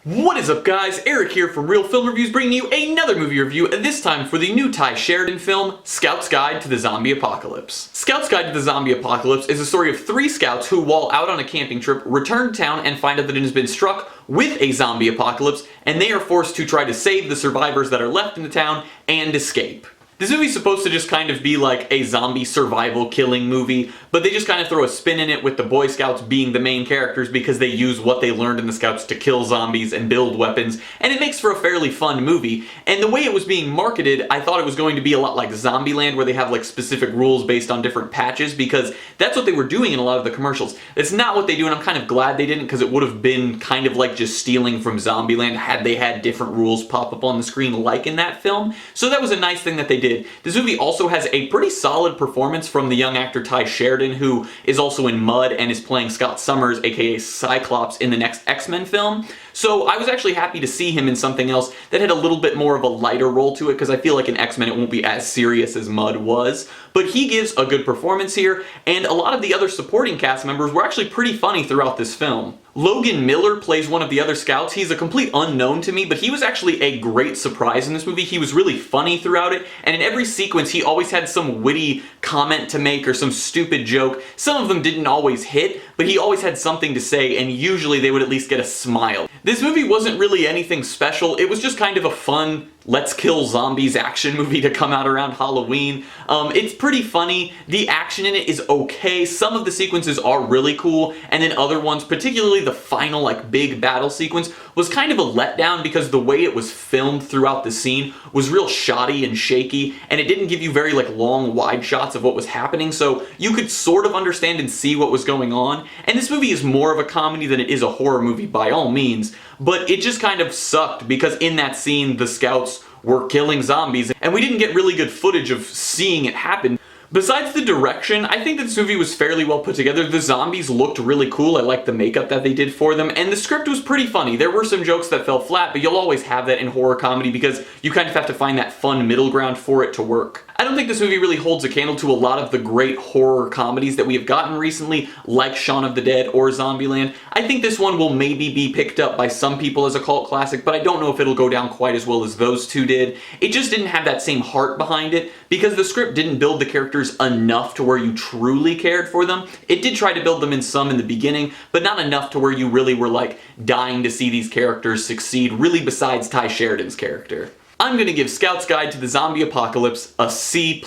What is up, guys? Eric here from Real Film Reviews, bringing you another movie review, and this time for the new Tye Sheridan film, Scout's Guide to the Zombie Apocalypse. Scout's Guide to the Zombie Apocalypse is a story of 3 scouts who, while out on a camping trip, return to town and find out that it has been struck with a zombie apocalypse, and they are forced to try to save the survivors that are left in the town and escape. This movie's supposed to just kind of be like a zombie survival killing movie, but they just kind of throw a spin in it with the Boy Scouts being the main characters because they use what they learned in the Scouts to kill zombies and build weapons, and it makes for a fairly fun movie. And the way it was being marketed, I thought it was going to be a lot like Zombieland, where they have like specific rules based on different patches, because that's what they were doing in a lot of the commercials. It's not what they do, and I'm kind of glad they didn't, because it would have been kind of like just stealing from Zombieland had they had different rules pop up on the screen like in that film. So that was a nice thing that they did. This movie also has a pretty solid performance from the young actor Tye Sheridan, who is also in Mud and is playing Scott Summers, aka Cyclops, in the next X-Men film. So I was actually happy to see him in something else that had a little bit more of a lighter role to it, because I feel like in X-Men it won't be as serious as Mud was. But he gives a good performance here, and a lot of the other supporting cast members were actually pretty funny throughout this film. Logan Miller plays one of the other scouts. He's a complete unknown to me, but he was actually a great surprise in this movie. He was really funny throughout it, and in every sequence he always had some witty comment to make or some stupid joke. Some of them didn't always hit, but he always had something to say, and usually they would at least get a smile. This movie wasn't really anything special. It was just kind of a fun, let's kill zombies action movie to come out around Halloween. It's pretty funny. The action in it is okay. Some of the sequences are really cool, and then other ones, particularly the final like big battle sequence, was kind of a letdown because the way it was filmed throughout the scene was real shoddy and shaky, and it didn't give you very like long wide shots of what was happening, so you could sort of understand and see what was going on. And this movie is more of a comedy than it is a horror movie by all means, but it just kind of sucked because in that scene the scouts were killing zombies, and we didn't get really good footage of seeing it happen. Besides the direction, I think that this movie was fairly well put together. The zombies looked really cool. I liked the makeup that they did for them, and the script was pretty funny. There were some jokes that fell flat, but you'll always have that in horror comedy because you kind of have to find that fun middle ground for it to work. I don't think this movie really holds a candle to a lot of the great horror comedies that we have gotten recently, like Shaun of the Dead or Zombieland. I think this one will maybe be picked up by some people as a cult classic, but I don't know if it'll go down quite as well as those two did. It just didn't have that same heart behind it because the script didn't build the characters enough to where you truly cared for them. It did try to build them in some in the beginning, but not enough to where you really were like dying to see these characters succeed, really besides Tye Sheridan's character. I'm gonna give Scout's Guide to the Zombie Apocalypse a C+.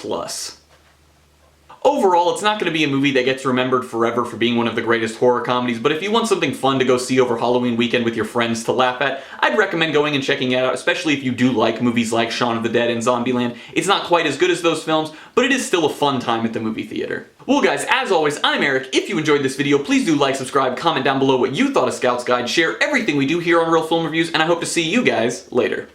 Overall, it's not going to be a movie that gets remembered forever for being one of the greatest horror comedies, but if you want something fun to go see over Halloween weekend with your friends to laugh at, I'd recommend going and checking it out, especially if you do like movies like Shaun of the Dead and Zombieland. It's not quite as good as those films, but it is still a fun time at the movie theater. Well guys, as always, I'm Eric. If you enjoyed this video, please do like, subscribe, comment down below what you thought of Scout's Guide, share everything we do here on Real Film Reviews, and I hope to see you guys later.